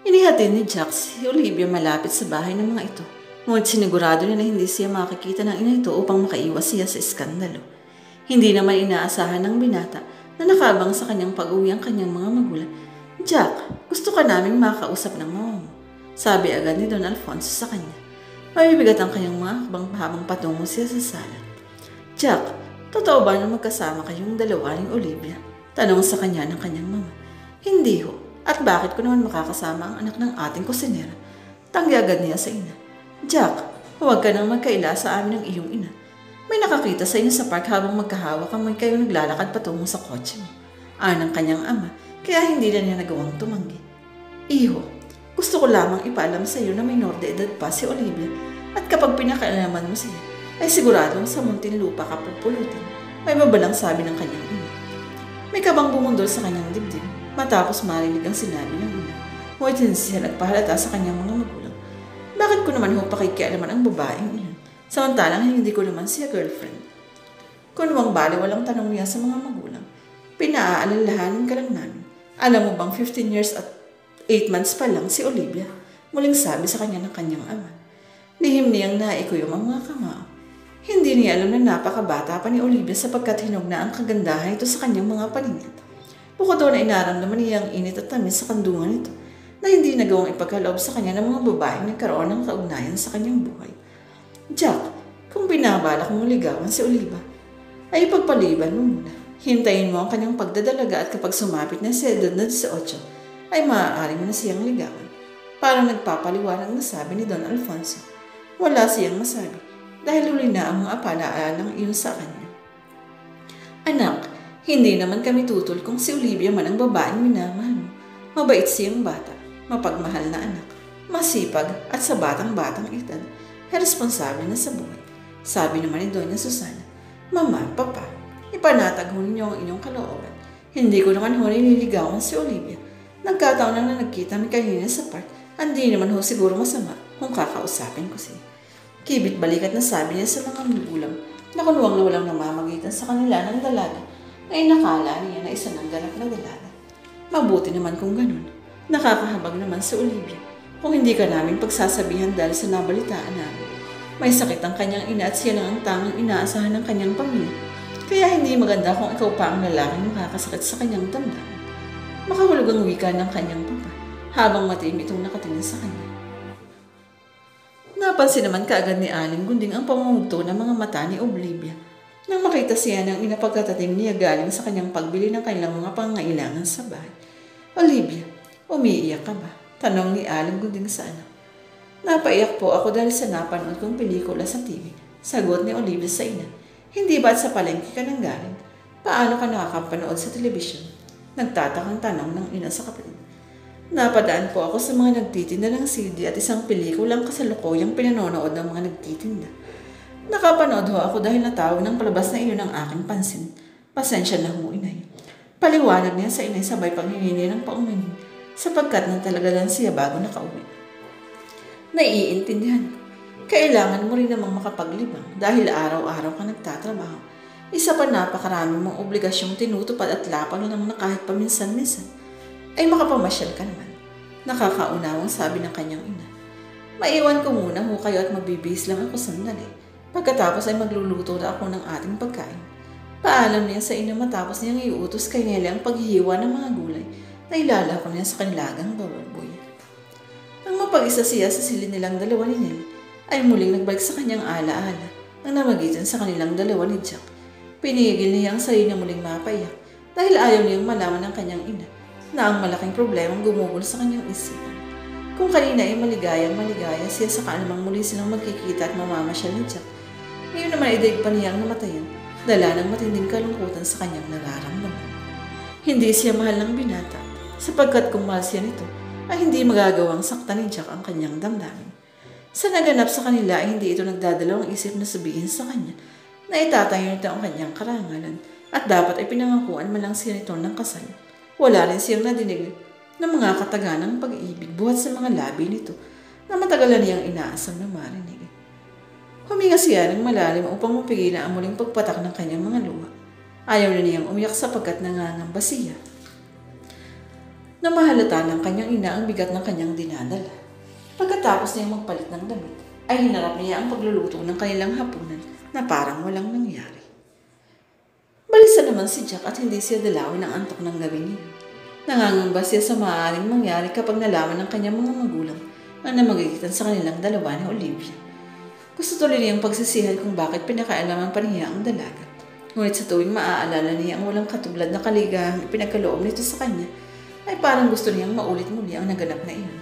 Inihatid ni Jack si Olivia malapit sa bahay ng mga ito. Ngunit sinigurado niya na hindi siya makikita ng ina ito upang makaiwas siya sa iskandalo. Hindi naman inaasahan ng binata na nakabang sa kanyang pag-uwi ang kanyang mga magulang. Jack, gusto ka naming makausap ng mama mo. Sabi agad ni Don Alfonso sa kanya. Mabibigat ang kanyang mga hakbang habang patungo siya sa sala. Jack, totoo ba na magkasama kayong dalawa ni Olivia? Tanong sa kanya ng kanyang mama. Hindi ho. At bakit ko naman makakasama ang anak ng ating kusinera? Tanggi agad niya sa ina. Jack, huwag ka nang magkaila sa amin ng iyong ina. May nakakita sa inyo sa park habang magkahawak kamay kayo naglalakad patungo sa kotse mo. Ng kanyang ama, kaya hindi na niya nagawang tumanggi. Iho, gusto ko lamang ipaalam sa iyo na minor de edad pa si Olivia at kapag pinakaalaman mo siya, ay siguradong sa Muntinlupa ka pupulutin. May babalang sabi ng kanyang ina. May kabang bumundol sa kanyang dibdib matapos marinig ang sinabi ng ina. Ngunit hindi siya nagpahalata sa kanyang mga magulang. Bakit ko naman ho pakikialaman ang babaeng iyon? Samantalang hindi ko naman siya girlfriend. Kunwang bali walang tanong niya sa mga magulang. Pinaaalalahanin ka lang namin. Alam mo bang 15 years at 8 months pa lang si Olivia? Muling sabi sa kanya ng kanyang ama. Lihim niyang naikuyom ang mga kamao. Hindi niya alam na napakabata pa ni Olivia sapagkat hinog na ang kagandahan ito sa kanyang mga paningin. Bukod doon na inaramdaman niya ang init at tamis sa kandungan nito na hindi nagawang ipagkaloob sa kanya ng mga babaeng nagkaroon ng kaugnayan sa kanyang buhay. Jack, kung binabalak mong ligawan si Olivia, ay ipagpaliban mo muna. Hintayin mo ang kanyang pagdadalaga at kapag sumapit na sa edad na 18, ay maaari mo na siyang ligawan. Parang nagpapaliwanag na sabi ni Don Alfonso. Wala siyang masabi dahil huli na ang mga palaalang iyon sa kanya. Anak, hindi naman kami tutol kung si Olivia man ang babaeng minamahal mo. Mabait siyang bata. Mapagmahal na anak, masipag at sa batang-batang edad, ay responsable na sa buhay. Sabi naman ni Doña Susana, Mama, Papa, ipanatag ho ninyo ang inyong kalooban. Hindi ko naman ho nililigawan si Olivia. Nagkataon lang na nagkita kami kanina sa park, hindi naman ho siguro masama kung kakausapin ko siya. Kibit balikat na sabi niya sa mga magulang na kunwang na walang namamagitan sa kanila ng dalaga ay nakala niya na isa ng ganap na dalaga. Mabuti naman kung ganun. Nakakahabag naman si Olivia kung hindi ka namin pagsasabihan dahil sa nabalitaan namin. May sakit ang kanyang ina at siya lang ang tangang inaasahan ng kanyang pamilya. Kaya hindi maganda kung ikaw pa ang lalaking makakasakit sa kanyang damdamin. Makahulog ang wika ng kanyang papa habang matiim itong nakatingin sa kanya. Napansin naman kaagad ni Aling Gunding ang pamumugto ng mga mata ni Olivia nang makita siya ng ina pagkatating niya galing sa kanyang pagbili ng kanilang mga pangangailangan sa bahay. Olivia, umiiyak ka ba? Tanong ni Aling Gunding sa anak. Napaiyak po ako dahil sa napanood kong pelikula sa TV. Sagot ni Olivia sa ina. Hindi ba't sa palengke ka nang galing? Paano ka nakakapanood sa telebisyon? Nagtatakang tanong ng ina sa kapatid. Napadaan po ako sa mga nagtitinda ng CD at isang pelikulang kasalukuyang pinanonood ng mga nagtitinda. Nakapanood ho ako dahil natawag ng palabas na iyon ang aking pansin. Pasensya na ho, inay. Paliwanag niya sa inay sabay panghingi ng paumanhin sapagkat na talaga lang siya bago nakauwi. Naiintindihan ko. Kailangan mo rin namang makapaglibang dahil araw-araw ka nagtatrabaho. Isa pa napakarami mong obligasyong tinutupad at lapang lang na kahit paminsan-minsan ay makapamasyal ka naman. Nakakaunawang sabi ng kanyang ina. Maiwan ko muna ho kayo at mabibihis lang ako sandali. Pagkatapos ay magluluto na ako ng ating pagkain. Paalam niya sa ina matapos niyang iutos kay Nelly ang paghihiwa ng mga gulay na ilalako niya sa kanilagang baboy. Nang mapag-isa siya sa silid nilang dalawa ni Nelly, ay muling nagbalik sa kanyang alaala nang namagitan sa kanilang dalawa ni Jack. Pinigil niya ang sarili niya muling mapaiyak dahil ayaw niyang malaman ng kanyang ina na ang malaking problemang gumugol sa kanyang isipan. Kung kanina ay maligaya siya sa kaanumang muli silang magkikita at mamamasyal ni Jack, ngayon naman ay daig pa niyang namatayan, dala ng matinding kalungkutan sa kanyang nararamdaman. Hindi siya mahal ng binata, sapagkat kung mahal siya nito, ay hindi magagawang saktan ni Jack ang kanyang damdamin. Sa naganap sa kanila ay hindi ito nagdadalawang isip na sabihin sa kanya na itatayo nito ang kanyang karangalan at dapat ay pinangakuan man lang siya nito ng kasal. Wala rin siyang nadinig ng mga kataganang pag-ibig buhat sa mga labi nito na matagalan niyang inaasam na marinig. Huminga siya ng malalim upang mapigilan ang muling pagpatak ng kanyang mga luha. Ayaw na niyang umiyak sapagkat nangangamba siya. na mahalata ng kanyang ina ang bigat ng kanyang dinadala. Pagkatapos niyang magpalit ng damit, ay hinarap niya ang pagluluto ng kanilang hapunan na parang walang nangyari. Balisa naman si Jack at hindi siya dalawin ng antok ng gabi niya. Nangangamba siya sa maaaring mangyari kapag nalaman ng kanyang mga magulang ang namagitan sa kanilang dalawa ni Olivia. Gusto tuloy niyang pagsisihan kung bakit pinakaalaman pa niya ang dalaga. Ngunit sa tuwing maaalala niya ang walang katulad na kaligahang ipinagkaloob nito sa kanya, ay parang gusto niyang maulit muli ang naganap na iyon.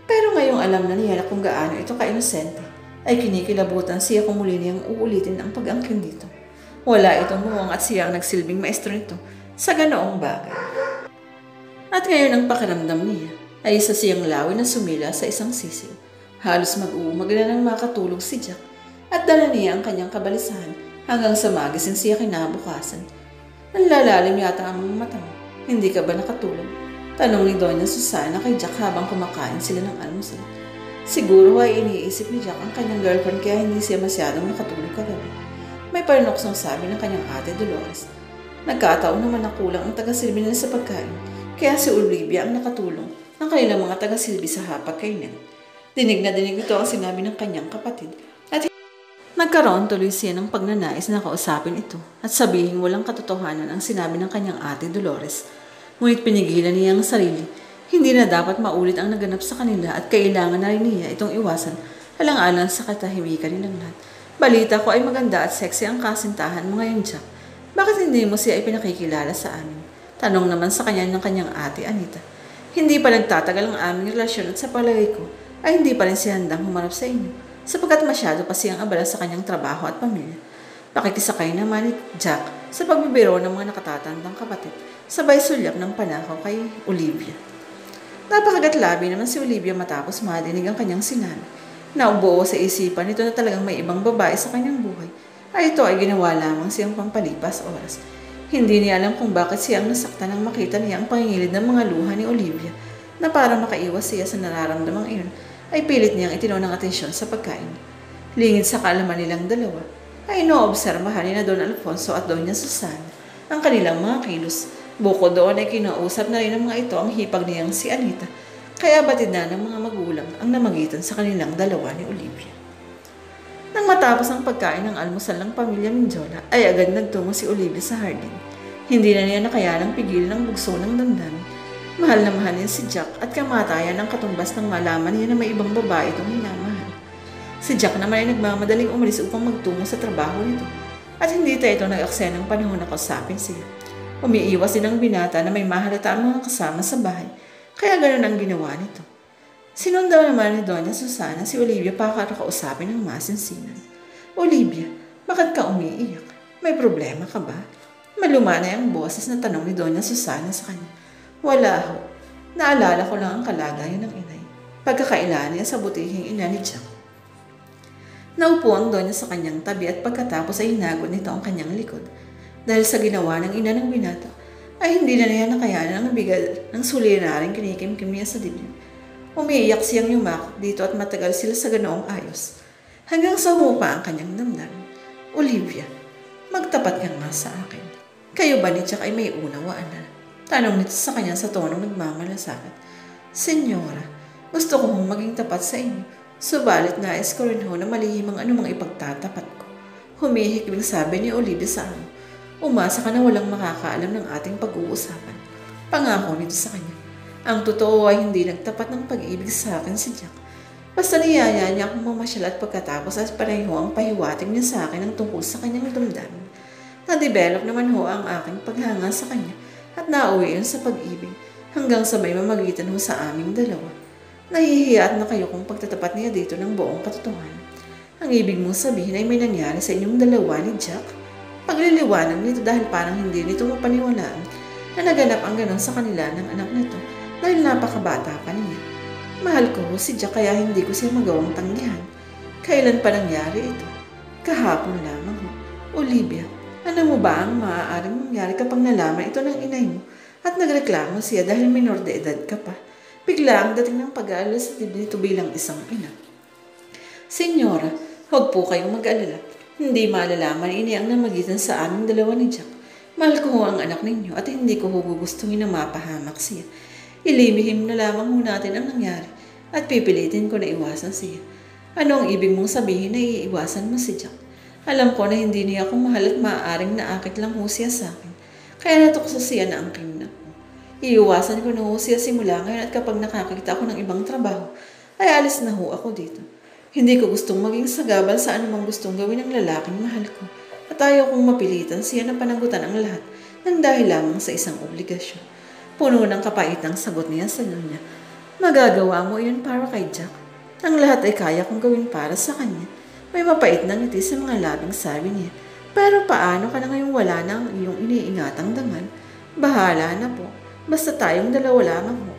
Pero ngayong alam na niya kung gaano ito ka-inosente, ay kinikilabutan siya kung muli niyang uulitin ang pag-angkin dito. Wala itong muwang at siya ang nagsilbing maestro nito sa ganoong bagay. At ngayon ang pakiramdam niya ay isa siyang lawin na sumila sa isang sisiw. Halos mag-uumag na nang makatulog si Jack at dala niya ang kanyang kabalisahan hanggang sa magising siya kinabukasan. Nanlalalim yata ang mga mata mo. Hindi ka ba nakatulog? Tanong ni Doña Susana kay Jack habang kumakain sila ng almusal. Siguro ay iniisip ni Jack ang kanyang girlfriend kaya hindi siya masyadong nakatulog kagabi. May paranoksang sabi ng kanyang ate Dolores. Nagkataon naman na kulang ang taga-silbi nila sa pagkain, kaya si Olivia ang nakatulong ng kanilang mga taga-silbi sa hapag-kainan. Dinig na dinig ito ang sinabi ng kanyang kapatid at nagkaroon tuloy siya ng pagnanais na kausapin ito at sabihin walang katotohanan ang sinabi ng kanyang ate Dolores. Ngunit pinigilan niya ang sarili. Hindi na dapat maulit ang naganap sa kanila at kailangan na rin niya itong iwasan alang-alang sa katahimikan nilang lahat. Balita ko ay maganda at sexy ang kasintahan mo ngayon, Jack. Bakit hindi mo siya ipinakikilala sa amin? Tanong naman sa kanya ng kanyang ate Anita. Hindi pa nagtatagal ang aming relasyon at sa palagay ko ay hindi pa rin siya handang humarap sa inyo sapagkat masyado pa siyang abala sa kanyang trabaho at pamilya. Pakikisakay naman ni Jack sa pagbibiro ng mga nakatatandang kapatid, sabay sulyap ng panakaw kay Olivia. Napakagatlabi naman si Olivia matapos madinig ang kanyang sinabi. Naubuo sa isipan nito na talagang may ibang babae sa kanyang buhay, ay ito ay ginawa lamang siyang pampalipas oras. Hindi niya alam kung bakit siya ang nasaktan nang makita niya ang pangingilid ng mga luha ni Olivia na para makaiwas siya sa nararamdamang iyon ay pilit niyang itinaw ng atensyon sa pagkain. Lingid sa kaalaman nilang dalawa, ay inoobserbahan ni na Don Alfonso at Doña Susana ang kanilang mga kilos. Bukod doon ay kinausap na rin ng mga ito ang hipag niyang si Anita, kaya batid na ng mga magulang ang namagitan sa kanilang dalawa ni Olivia. Nang matapos ang pagkain ng almusal ng pamilya Menjola, ay agad nagtungo si Olivia sa hardin. Hindi na niya nakayanang pigilan ang bugso ng damdamin. Mahal na mahal niya si Jack at kamatayan ang katumbas ng malaman niya na may ibang babae itong minamahal. Si Jack naman ay nagmamadaling umalis upang magtungo sa trabaho nito at hindi tayo ito nag-aksaya ng panahon na kausapin siya. Umiiwas din ang binata na may mahalata ang mga kasama sa bahay, kaya ganoon ang ginawa nito. Sinundaw naman ni Doña Susana si Olivia para kausapin ng masinsinan. Olivia, bakit ka umiiyak? May problema ka ba? Malumanay ang boses na tanong ni Doña Susana sa kanya. Wala ho. Naalala ko lang ang kalagayan ng inay. Pagkakailan niya sa butihing ina ni Jack. Naupo ang Doña sa kanyang tabi at pagkatapos ay hinagod nito ang kanyang likod. Dahil sa ginawa ng ina ng binata, ay hindi na niya nakayanan ang bigad ng suliraring kinikimkim niya sa dibdib. Umiiyak siyang yumakot dito at matagal sila sa ganoong ayos. Hanggang sa humupa ang kanyang damdamin. Olivia, magtapat ka nga sa akin. Kayo ba ni Jack ay may unawaan na? Tanong nito sa kanya sa tonong nagmamalasakit. Senyora, gusto ko hong maging tapat sa inyo. Subalit nais ko rin ho na malihim ang anumang ipagtatapat ko. Humihikbing sabi ni Olivia sa amo. Umasa ka na walang makakaalam ng ating pag-uusapan. Pangako nito sa kanya. Ang totoo ay hindi nagtapat ng pag-ibig sa akin si Jack. Basta niyaya niya akong mamasyal at pagkatapos at pareho ang pahiwating niya sa akin ang tungkol sa kanyang damdamin. Na-develop naman ho ang aking paghanga sa kanya at nauwi yun sa pag-ibig hanggang sa may mamagitan ho sa aming dalawa. Nahihiya at na kayo kung pagtatapat niya dito ng buong katotohanan. Ang ibig mong sabihin ay may nangyari sa inyong dalawa ni Jack? Pagliliwanag nito dahil parang hindi nito mapaniwalaan na naganap ang ganon sa kanila ng anak nito dahil napakabata pa niya. Mahal ko ho si Jack kaya hindi ko siya magawang tanggihan. Kailan pa nangyari ito? Kahapon lamang ho. Olivia, ano mo ba ang maaaring mangyari kapag nalaman ito ng inay mo at nagreklamo siya dahil minor de edad ka pa? Bigla ang dating ng pag-aalala sa dibdib nito bilang isang ina. Senyora, huwag po kayong mag-alala. Hindi malalaman ini ang namagitan sa aming dalawa ni Jack. Mahal ko ho ang anak ninyo at hindi ko ho gugustuhin na mapahamak siya. Ilimihim na lamang ho natin ang nangyari at pipilitin ko na iwasan siya. Ano ang ibig mong sabihin na iiwasan mo si Jack? Alam ko na hindi niya ako mahal at maaaring naakit lang ho siya sa akin. Kaya natukso siya na ang krimen ako. Iiwasan ko na ho siya simula ngayon at kapag nakakita ako ng ibang trabaho, ay alis na ho ako dito. Hindi ko gustong maging sagabal sa anumang gustong gawin ng lalaking mahal ko at ayaw kong mapilitan siya na panagutan ang lahat ng dahil lamang sa isang obligasyon. Puno ng kapaitang sagot niya sa niya. Magagawa mo iyon para kay Jack. Ang lahat ay kaya kong gawin para sa kanya. May mapait na ngiti sa mga labing sabi niya. Pero paano ka na ngayong wala na ang iyong iniingatang dangal? Bahala na po. Basta tayong dalawa lamang ho.